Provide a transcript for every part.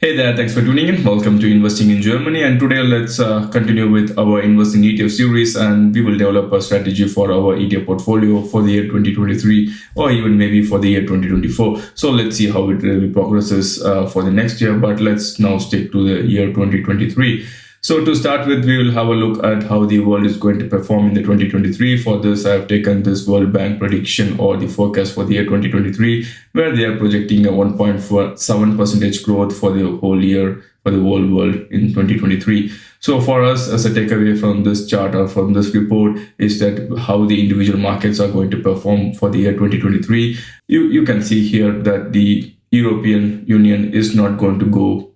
Hey there, thanks for tuning in. Welcome to Investing in Germany. And today let's continue with our Investing ETF series, and we will develop a strategy for our ETF portfolio for the year 2023 or even maybe for the year 2024. So let's see how it really progresses for the next year. But let's now stick to the year 2023. So to start with, we will have a look at how the world is going to perform in the 2023. For this, I have taken this World Bank prediction or the forecast for the year 2023, where they are projecting a 1.7% growth for the whole year for the whole world in 2023. So for us, as a takeaway from this chart or from this report, is that how the individual markets are going to perform for the year 2023. You can see here that the European Union is not going to go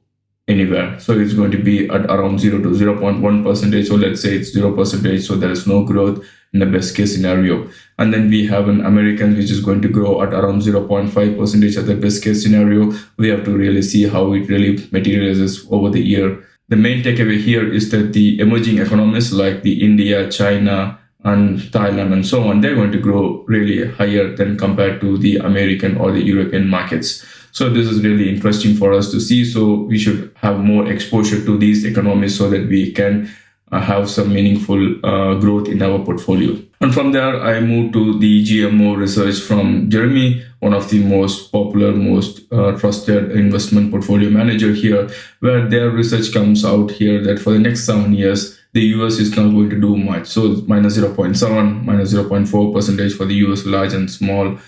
anywhere. So it's going to be at around 0 to 0.1%. So let's say it's 0%. So there is no growth in the best case scenario. And then we have an American which is going to grow at around 0.5% at the best case scenario. We have to really see how it really materializes over the year. The main takeaway here is that the emerging economies like the India, China, and Thailand and so on, they're going to grow really higher than compared to the American or the European markets. So this is really interesting for us to see. So we should have more exposure to these economies so that we can have some meaningful growth in our portfolio. And from there, I moved to the GMO Research from Jeremy, one of the most popular, most trusted investment portfolio manager here, where their research comes out here that for the next 7 years, the US is not going to do much. So minus 0.7, minus 0.4% for the US large and small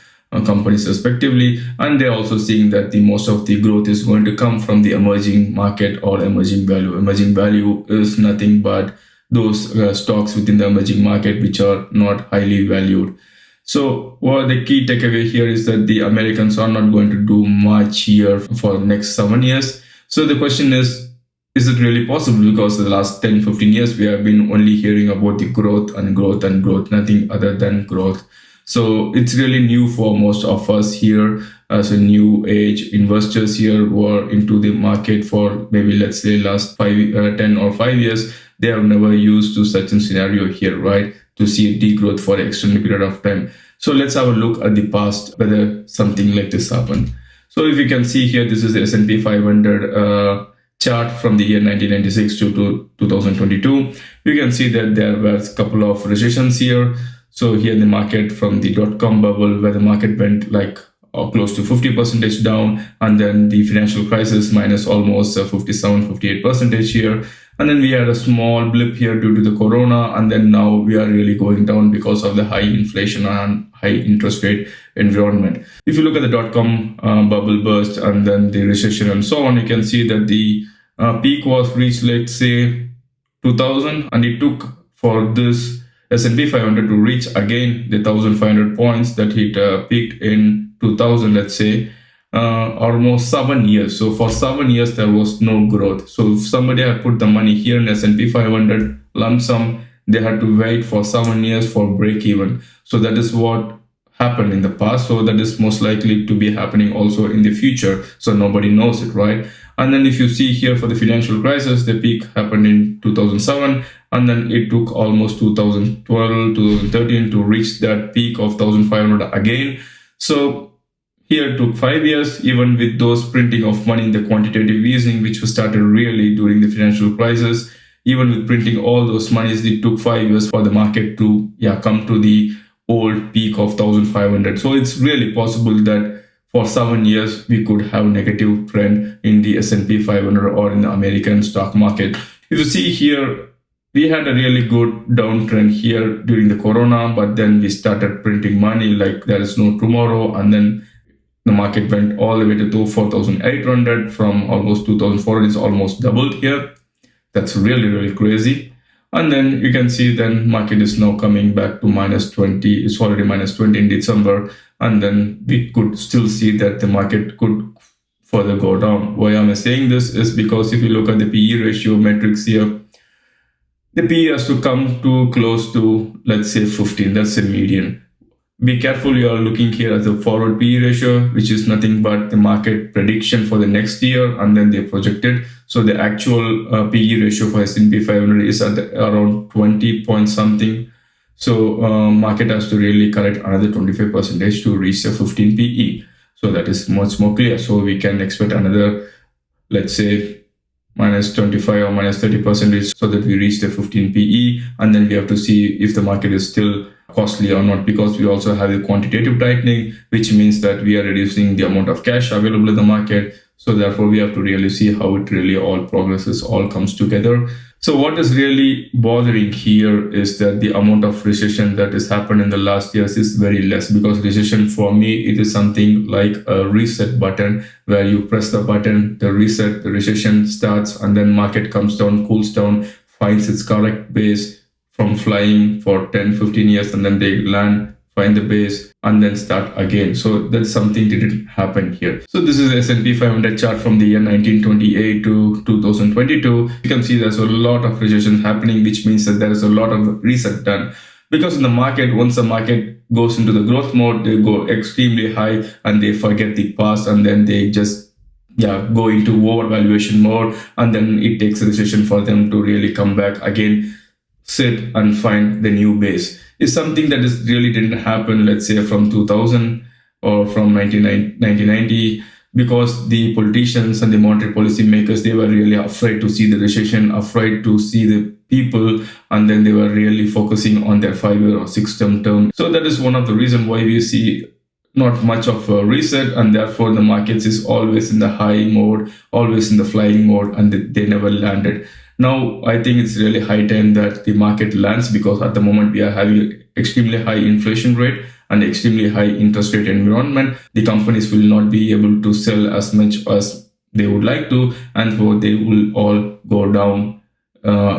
companies respectively. And they're also seeing that the most of the growth is going to come from the emerging market or emerging value. Emerging value is nothing but those stocks within the emerging market which are not highly valued. So the key takeaway here is that the Americans are not going to do much here for the next 7 years. So the question is it really possible? Because the last 10-15 years, we have been only hearing about the growth and growth and growth, nothing other than growth. So it's really new for most of us here as a new age investors here who are into the market for maybe, let's say, last 10 or 5 years. They have never used to such a scenario here, right? To see a degrowth for an extended period of time. So let's have a look at the past, whether something like this happened. So if you can see here, this is the S&P 500 chart from the year 1996 to 2022. You can see that there were a couple of recessions here. So here in the market from the dot-com bubble, where the market went like close to 50% down, and then the financial crisis minus almost 57-58% here. And then we had a small blip here due to the corona, and then now we are really going down because of the high inflation and high interest rate environment. If you look at the dot-com bubble burst and then the recession and so on, you can see that the peak was reached, let's say, 2000, and it took for this S&P 500 to reach again the 1,500 points that it peaked in 2000, let's say, almost 7 years. So for 7 years, there was no growth. So if somebody had put the money here in S&P 500 lump sum, they had to wait for 7 years for break even. So that is what happened in the past. So that is most likely to be happening also in the future. So nobody knows it, right? And then if you see here for the financial crisis, the peak happened in 2007, and then it took almost 2012, 2013 to reach that peak of 1,500 again. So here it took 5 years, even with those printing of money in the quantitative easing, which was started really during the financial crisis. Even with printing all those monies, it took 5 years for the market to come to the old peak of 1,500. So it's really possible that for 7 years, we could have negative trend in the S&P 500 or in the American stock market. If you see here, we had a really good downtrend here during the corona, but then we started printing money like there is no tomorrow. And then the market went all the way to 4,800 from almost 2,400. It's almost doubled here. That's really, really crazy. And then you can see then market is now coming back to minus 20. It's already minus 20 in December. And then we could still see that the market could further go down. Why am I saying this is because if you look at the PE ratio metrics here, the PE has to come to close to, let's say, 15. That's a median. Be careful, you are looking here at the forward PE ratio, which is nothing but the market prediction for the next year, and then they projected. So the actual PE ratio for S&P 500 is at around 20 point something. So market has to really correct another 25% to reach a 15 PE. So that is much more clear. So we can expect another let's say minus 25 or minus 30% so that we reach the 15 PE. And then we have to see if the market is still costly or not, because we also have a quantitative tightening, which means that we are reducing the amount of cash available in the market. So therefore, we have to really see how it really all progresses, all comes together. So what is really bothering here is that the amount of recession that has happened in the last years is very less, because recession for me, it is something like a reset button where you press the button, the reset, the recession starts, and then market comes down, cools down, finds its correct base from flying for 10, 15 years, and then they land, find the base, and then start again. So that's something that didn't happen here. So this is S&P 500 chart from the year 1928 to 2022. You can see there's a lot of recession happening, which means that there is a lot of reset done. Because in the market, once the market goes into the growth mode, they go extremely high and they forget the past, and then they just go into overvaluation mode, and then it takes a recession for them to really come back again, sit and find the new base. Is something that is really didn't happen, let's say from 2000 or from 1990, because the politicians and the monetary policy makers, they were really afraid to see the recession, afraid to see the people, and then they were really focusing on their 5-year or 6-term term. So that is one of the reasons why we see not much of a reset, and therefore the markets is always in the high mode, always in the flying mode, and they never landed. Now, I think it's really high time that the market lands, because at the moment we are having extremely high inflation rate and extremely high interest rate environment. The companies will not be able to sell as much as they would like to, and so they will all go down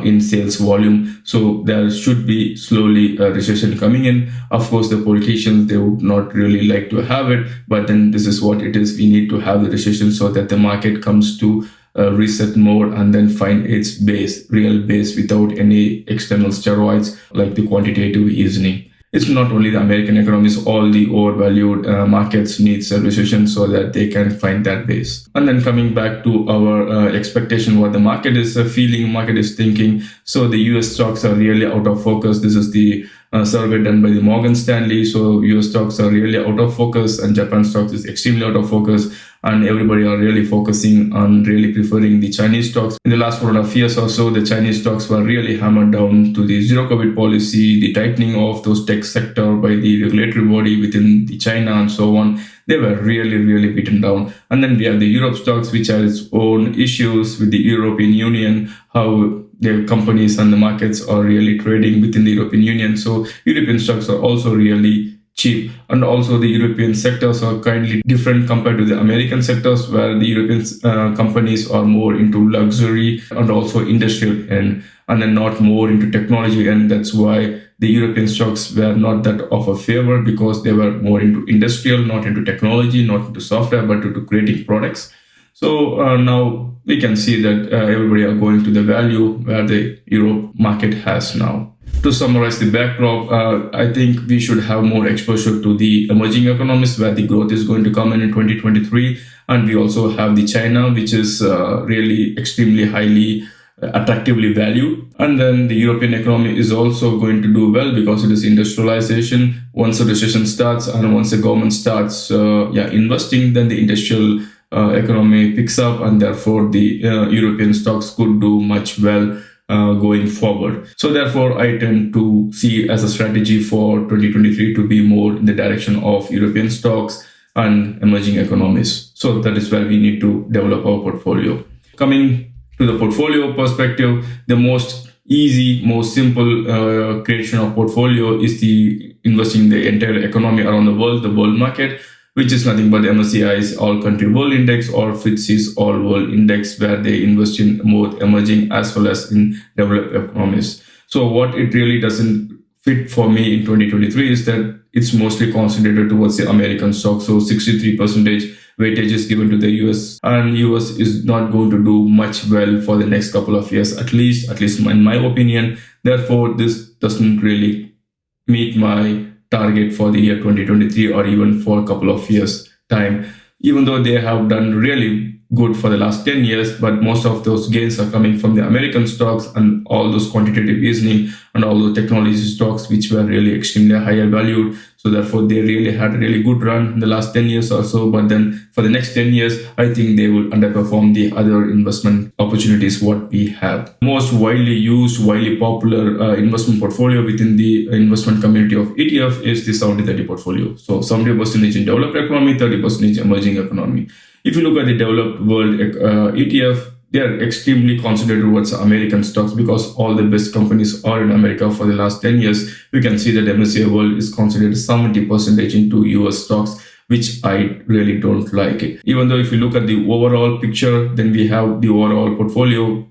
in sales volume. So there should be slowly a recession coming in. Of course, the politicians, they would not really like to have it, but then this is what it is. We need to have the recession so that the market comes to reset mode and then find its base, real base, without any external steroids like the quantitative easing. It's not only the American economies, all the overvalued markets needs a recession so that they can find that base. And then coming back to our expectation, what the market is feeling, market is thinking. So the US stocks are really out of focus. This is the survey done by the Morgan Stanley. So US stocks are really out of focus, and Japan stocks is extremely out of focus. And everybody are really focusing on really preferring the Chinese stocks. In the last 4.5 years or so, the Chinese stocks were really hammered down to the zero COVID policy, the tightening of those tech sector by the regulatory body within the China and so on. They were really, really beaten down. And then we have the Europe stocks, which have its own issues with the European Union, how the companies and the markets are really trading within the European Union. So European stocks are also really cheap, and also the European sectors are kindly different compared to the American sectors, where the European companies are more into luxury and also industrial and then not more into technology, and that's why the European stocks were not that of a favor, because they were more into industrial, not into technology, not into software, but into creating products. So now we can see that everybody are going to the value where the Europe market has now. To summarize the backdrop, I think we should have more exposure to the emerging economies where the growth is going to come in 2023. And we also have the China, which is really extremely highly attractively valued. And then the European economy is also going to do well because it is industrialization. Once the recession starts and once the government starts investing, then the industrial economy picks up, and therefore the European stocks could do much well going forward. So therefore, I tend to see as a strategy for 2023 to be more in the direction of European stocks and emerging economies. So that is where we need to develop our portfolio. Coming to the portfolio perspective, the most easy, most simple creation of portfolio is the investing in the entire economy around the world market, which is nothing but MSCI's All Country World Index or FTSE's All World Index, where they invest in both emerging as well as in developed economies. So what it really doesn't fit for me in 2023 is that it's mostly concentrated towards the American stock. So 63% weightage is given to the US, and US is not going to do much well for the next couple of years, at least in my opinion. Therefore, this doesn't really meet my target for the year 2023 or even for a couple of years time, even though they have done really good for the last 10 years, but most of those gains are coming from the American stocks and all those quantitative easing and all the technology stocks which were really extremely higher valued. So therefore, they really had a really good run in the last 10 years or so. But then for the next 10 years, I think they will underperform the other investment opportunities what we have. Most widely used, widely popular investment portfolio within the investment community of ETF is the 70-30 portfolio. So 70% in developed economy, 30% emerging economy. If you look at the developed world ETF, they are extremely concentrated towards American stocks because all the best companies are in America for the last 10 years. We can see that MSCI World is concentrated 70% into US stocks, which I really don't like it. Even though if you look at the overall picture, then we have the overall portfolio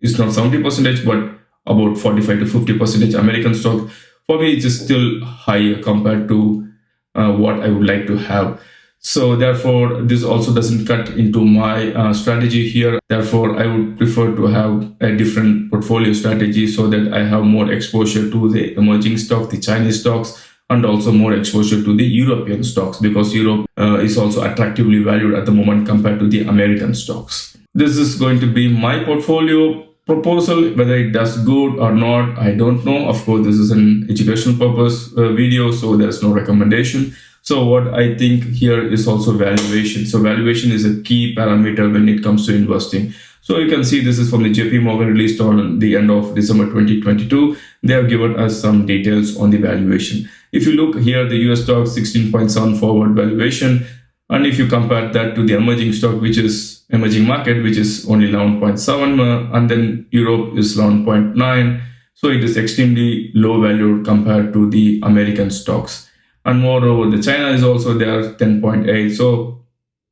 is not 70%, but about 45 to 50% American stock. For me, it is still higher compared to what I would like to have. So therefore, this also doesn't cut into my strategy here. Therefore, I would prefer to have a different portfolio strategy so that I have more exposure to the emerging stocks, the Chinese stocks, and also more exposure to the European stocks because Europe is also attractively valued at the moment compared to the American stocks. This is going to be my portfolio proposal. Whether it does good or not, I don't know. Of course, this is an educational purpose video, so there's no recommendation. So what I think here is also valuation. So valuation is a key parameter when it comes to investing. So you can see this is from the JP Morgan released on the end of December 2022. They have given us some details on the valuation. If you look here, the US stock 16.7 forward valuation. And if you compare that to the emerging stock, which is emerging market, which is only 11.7, and then Europe is 11.9. So it is extremely low valued compared to the American stocks. And moreover, the China is also there, 10.8. So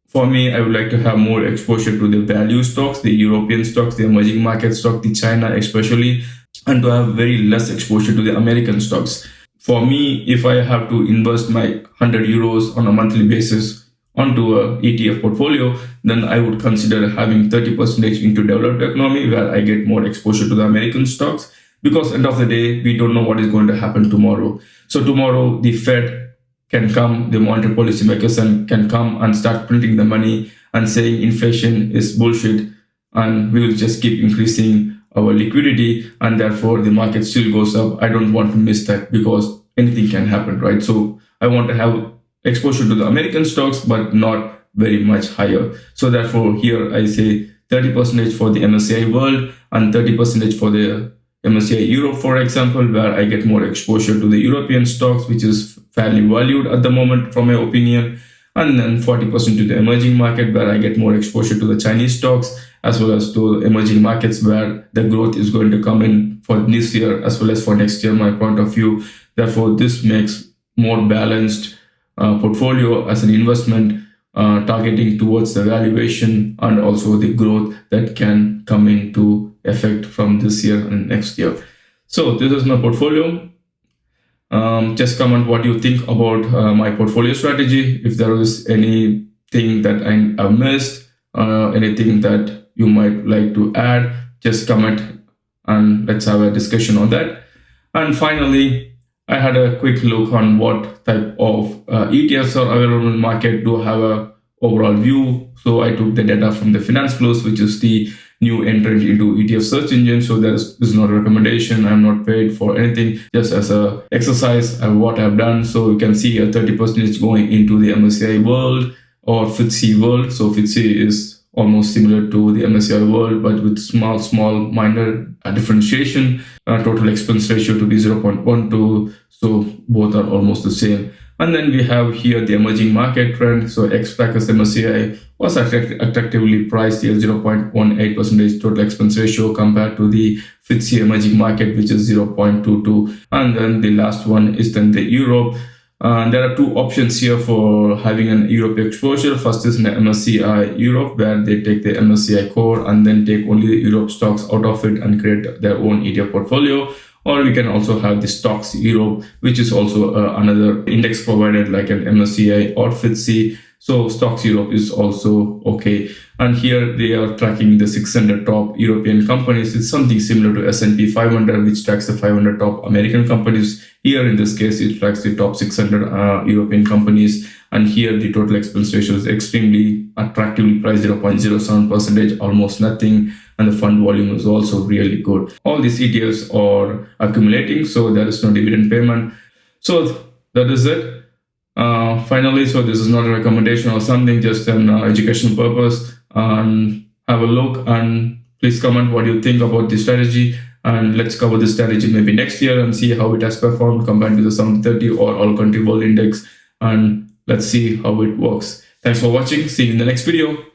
for me, I would like to have more exposure to the value stocks, the European stocks, the emerging market stock, the China especially, and to have very less exposure to the American stocks. For me, if I have to invest my 100 euros on a monthly basis onto a ETF portfolio, then I would consider having 30% into developed economy where I get more exposure to the American stocks. Because end of the day, we don't know what is going to happen tomorrow. So tomorrow, the Fed can come, the monetary policy makers can come and start printing the money and saying inflation is bullshit and we will just keep increasing our liquidity and therefore the market still goes up. I don't want to miss that because anything can happen, right? So I want to have exposure to the American stocks, but not very much higher. So therefore here I say 30% for the MSCI World and 30% for the MSCI Europe, for example, where I get more exposure to the European stocks, which is fairly valued at the moment, from my opinion. And then 40% to the emerging market, where I get more exposure to the Chinese stocks, as well as to emerging markets, where the growth is going to come in for this year, as well as for next year, my point of view. Therefore, this makes more balanced portfolio as an investment, targeting towards the valuation and also the growth that can come into effect from this year and next year. So this is my portfolio. Just comment what you think about my portfolio strategy. If there is anything that I have missed, anything that you might like to add, just comment and let's have a discussion on that. And finally, I had a quick look on what type of ETFs are available in the market to have a overall view. So I took the data from the Finance Plus, which is the new entrant into ETF search engine. So this is not a recommendation. I'm not paid for anything, just as a exercise of what I've done. So you can see a 30% going into the MSCI World or FTSE World. So FTSE is almost similar to the MSCI World, but with small minor differentiation. Total expense ratio to be 0.12. So both are almost the same. And then we have here the emerging market trend. So X-Trackers MSCI was attractively priced here, 0.18% total expense ratio compared to the FTSE emerging market, which is 0.22. And then the last one is then the Europe. There are two options here for having an Europe exposure. First is an MSCI Europe, where they take the MSCI core and then take only the Europe stocks out of it and create their own ETF portfolio. Or we can also have the Stocks Europe, which is also another index provided like an MSCI or FTSE. So Stocks Europe is also okay. And here they are tracking the 600 top European companies. It's something similar to S&P 500, which tracks the 500 top American companies. Here in this case, it tracks the top 600 European companies. And here the total expense ratio is extremely attractively priced, 0.07%, almost nothing. And the fund volume is also really good. All these ETFs are accumulating, so there is no dividend payment. So that is it. Finally, so this is not a recommendation or something, just an educational purpose. And have a look and please comment what you think about this strategy. And let's cover this strategy maybe next year and see how it has performed compared to the 30 or all country world index. And let's see how it works. Thanks for watching. See you in the next video.